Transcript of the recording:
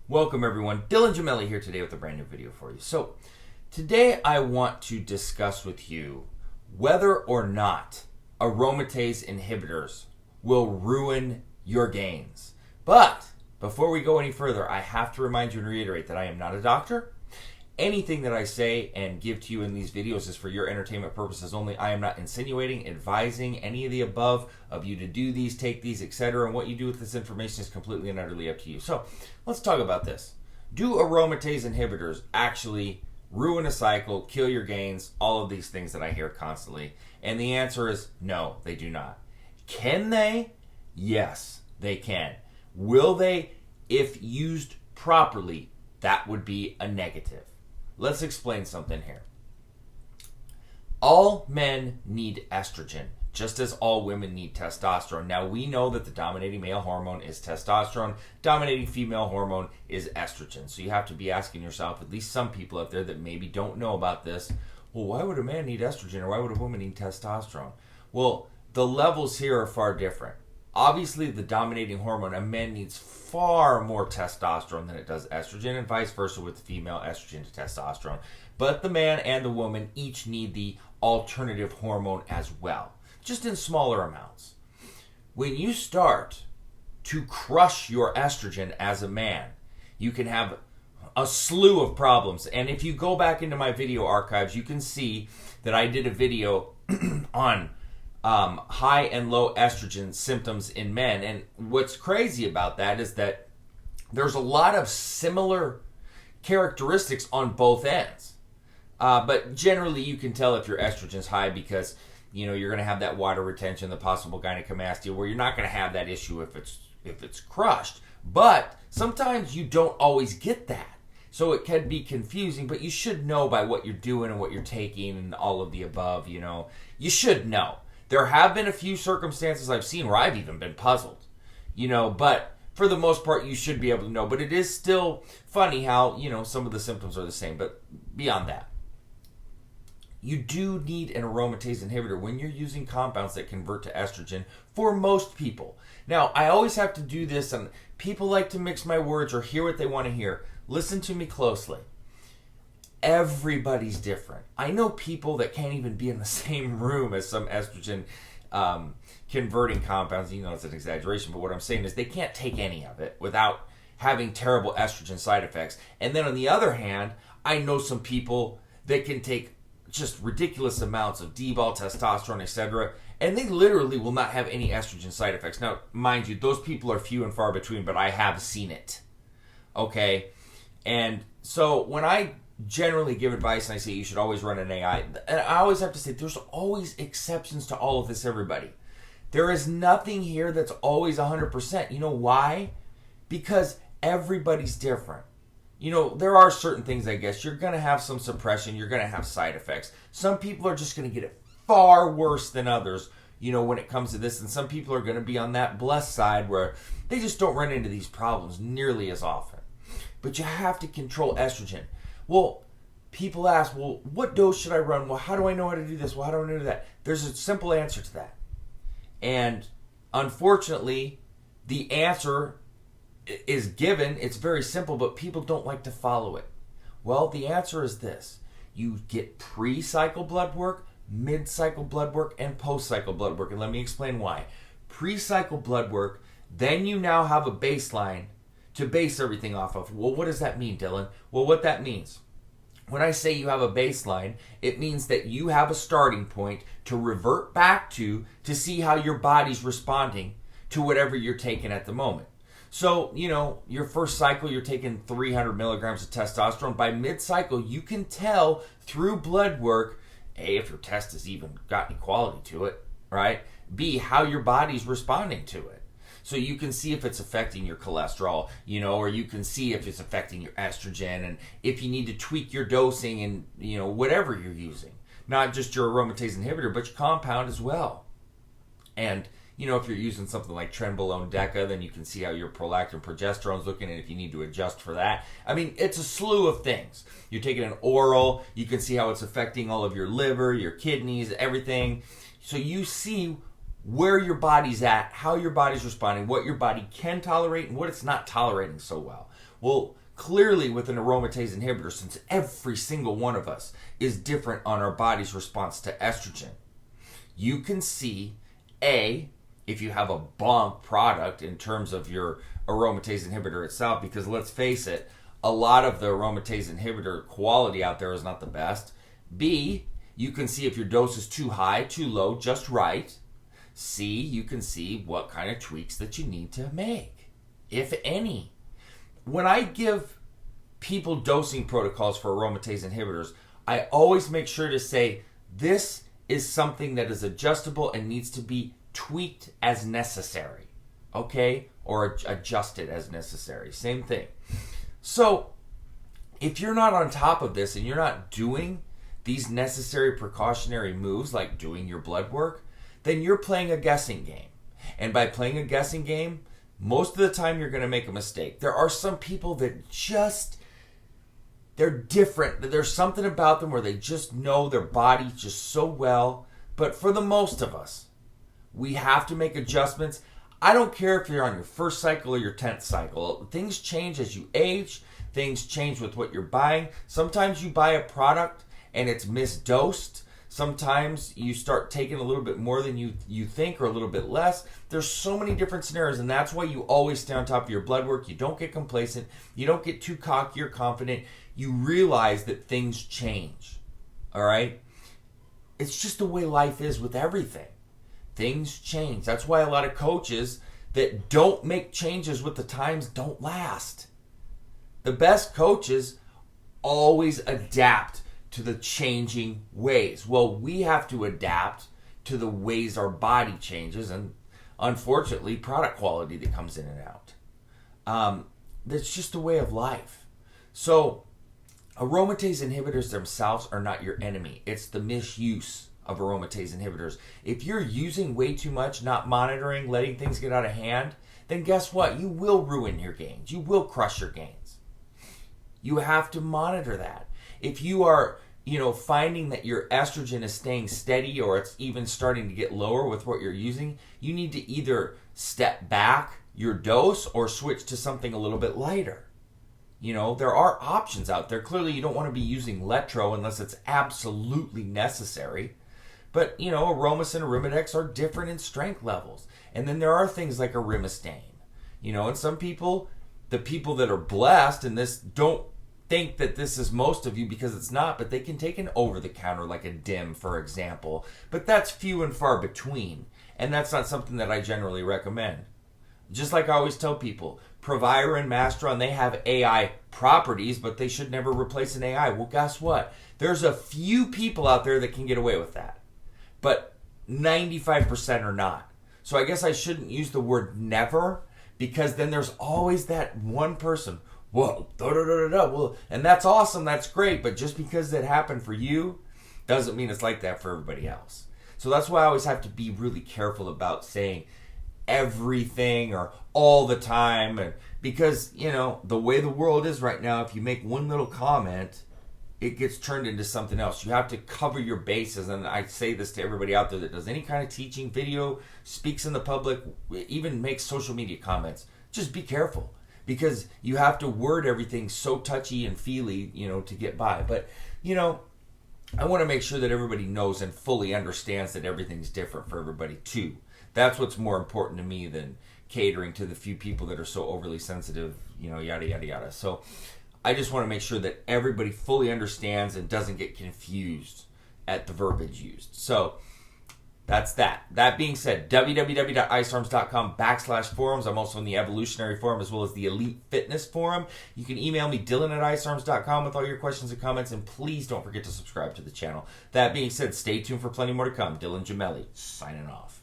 Welcome everyone, Dylan Gemelli here today with a brand new video for you. So today I want to discuss with you whether or not aromatase inhibitors will ruin your gains. But before we go any further, I have to remind you and reiterate that I am not a doctor. Anything that I say and give to you in these videos is for your entertainment purposes only. I am not insinuating, advising any of the above of you to do these, take these, etc. And what you do with this information is completely and utterly up to you. So let's talk about this. Do aromatase inhibitors actually ruin a cycle, kill your gains, all of these things that I hear constantly? And the answer is no, they do not. Can they? Yes, they can. Will they? If used properly, that would be a negative. Let's explain something here. All men need estrogen, just as all women need testosterone. Now, we know that the dominating male hormone is testosterone, dominating female hormone is estrogen. So you have to be asking yourself, at least some people out there that maybe don't know about this, well, why would a man need estrogen or why would a woman need testosterone? Well, the levels here are far different. Obviously, the dominating hormone, a man needs far more testosterone than it does estrogen, and vice versa with the female, estrogen to testosterone. But the man and the woman each need the alternative hormone as well, just in smaller amounts. When you start to crush your estrogen as a man, you can have a slew of problems. And if you go back into my video archives, you can see that I did a video on high and low estrogen symptoms in men. And what's crazy about that is that there's a lot of similar characteristics on both ends. But generally you can tell if your estrogen's high because, you know, you're going to have that water retention, the possible gynecomastia, where you're not going to have that issue if it's crushed. But sometimes you don't always get that. So it can be confusing, but you should know by what you're doing and what you're taking and all of the above, you know. You should know. There have been a few circumstances I've seen where I've even been puzzled, you know, but for the most part, you should be able to know. But it is still funny how, you know, some of the symptoms are the same. But beyond that, you do need an aromatase inhibitor when you're using compounds that convert to estrogen for most people. Now, I always have to do this, and people like to mix my words or hear what they want to hear. Listen to me closely. Everybody's different. I know people that can't even be in the same room as some estrogen converting compounds. You know, it's an exaggeration, but what I'm saying is they can't take any of it without having terrible estrogen side effects. And then on the other hand, I know some people that can take just ridiculous amounts of D-bol, testosterone, etc., and they literally will not have any estrogen side effects. Now, mind you, those people are few and far between, but I have seen it. Okay? And so when I generally give advice and I say you should always run an AI, and I always have to say there's always exceptions to all of this, everybody. There is nothing here that's always 100%. You know why? Because everybody's different. You know, there are certain things, I guess. You're going to have some suppression. You're going to have side effects. Some people are just going to get it far worse than others, you know, when it comes to this. And some people are going to be on that blessed side where they just don't run into these problems nearly as often. But you have to control estrogen. Well, people ask, well, what dose should I run? Well, how do I know how to do this? Well, how do I know do that? There's a simple answer to that. And unfortunately, the answer is given. It's very simple, but people don't like to follow it. Well, the answer is this. You get pre-cycle blood work, mid-cycle blood work, and post-cycle blood work. And let me explain why. Pre-cycle blood work, then you now have a baseline to base everything off of. Well, what does that mean, Dylan? Well, what that means, when I say you have a baseline, it means that you have a starting point to revert back to see how your body's responding to whatever you're taking at the moment. So, you know, your first cycle, you're taking 300 milligrams of testosterone. By mid-cycle, you can tell through blood work, A, if your test has even got any quality to it, right? B, how your body's responding to it. So you can see if it's affecting your cholesterol, you know, or you can see if it's affecting your estrogen and if you need to tweak your dosing and, you know, whatever you're using. Not just your aromatase inhibitor, but your compound as well. And, you know, if you're using something like trenbolone deca, then you can see how your prolactin progesterone's looking and if you need to adjust for that. I mean, it's a slew of things. You're taking an oral, you can see how it's affecting all of your liver, your kidneys, everything. So you see where your body's at, how your body's responding, what your body can tolerate, and what it's not tolerating so well. Well, clearly with an aromatase inhibitor, since every single one of us is different on our body's response to estrogen, you can see, if you have a bonk product in terms of your aromatase inhibitor itself, because let's face it, a lot of the aromatase inhibitor quality out there is not the best. B, you can see if your dose is too high, too low, just right. C, you can see what kind of tweaks that you need to make, if any. When I give people dosing protocols for aromatase inhibitors, I always make sure to say this is something that is adjustable and needs to be tweaked as necessary, okay? Or adjusted as necessary. Same thing. So, if you're not on top of this and you're not doing these necessary precautionary moves like doing your blood work, then you're playing a guessing game. And by playing a guessing game, most of the time you're going to make a mistake. There are some people that just, they're different. There's something about them where they just know their body just so well. But for the most of us, we have to make adjustments. I don't care if you're on your first cycle or your 10th cycle. Things change as you age. Things change with what you're buying. Sometimes you buy a product and it's misdosed. Sometimes you start taking a little bit more than you think or a little bit less. There's so many different scenarios, and that's why you always stay on top of your blood work. You don't get complacent. You don't get too cocky or confident. You realize that things change, all right? It's just the way life is with everything. Things change. That's why a lot of coaches that don't make changes with the times don't last. The best coaches always adapt to the changing ways. Well, we have to adapt to the ways our body changes, and unfortunately, product quality that comes in and out. That's just a way of life. So, aromatase inhibitors themselves are not your enemy. It's the misuse of aromatase inhibitors. If you're using way too much, not monitoring, letting things get out of hand, then guess what? You will ruin your gains. You will crush your gains. You have to monitor that. If you are, finding that your estrogen is staying steady or it's even starting to get lower with what you're using, you need to either step back your dose or switch to something a little bit lighter. There are options out there. Clearly, you don't want to be using Letro unless it's absolutely necessary. But, Aromasin and Arimidex are different in strength levels. And then there are things like Aromasin. And some people, the people that are blessed in this, don't think that this is most of you because it's not, but they can take an over-the-counter like a DIM, for example. But that's few and far between. And that's not something that I generally recommend. Just like I always tell people, Provira and Masteron, they have AI properties, but they should never replace an AI. Well, guess what? There's a few people out there that can get away with that. But 95% are not. So I guess I shouldn't use the word never, because then there's always that one person, whoa, well, and that's awesome, that's great, but just because that happened for you doesn't mean it's like that for everybody else. So that's why I always have to be really careful about saying everything or all the time, and because the way the world is right now, if you make one little comment, it gets turned into something else. You have to cover your bases, and I say this to everybody out there that does any kind of teaching, video, speaks in the public, even makes social media comments. Just be careful, because you have to word everything so touchy and feely, to get by. But I want to make sure that everybody knows and fully understands that everything's different for everybody too. That's what's more important to me than catering to the few people that are so overly sensitive, yada, yada, yada. So I just want to make sure that everybody fully understands and doesn't get confused at the verbiage used. So that's that. That being said, www.icearms.com/forums. I'm also in the Evolutionary Forum as well as the Elite Fitness Forum. You can email me, Dylan@icearms.com, with all your questions and comments, and please don't forget to subscribe to the channel. That being said, stay tuned for plenty more to come. Dylan Gemelli, signing off.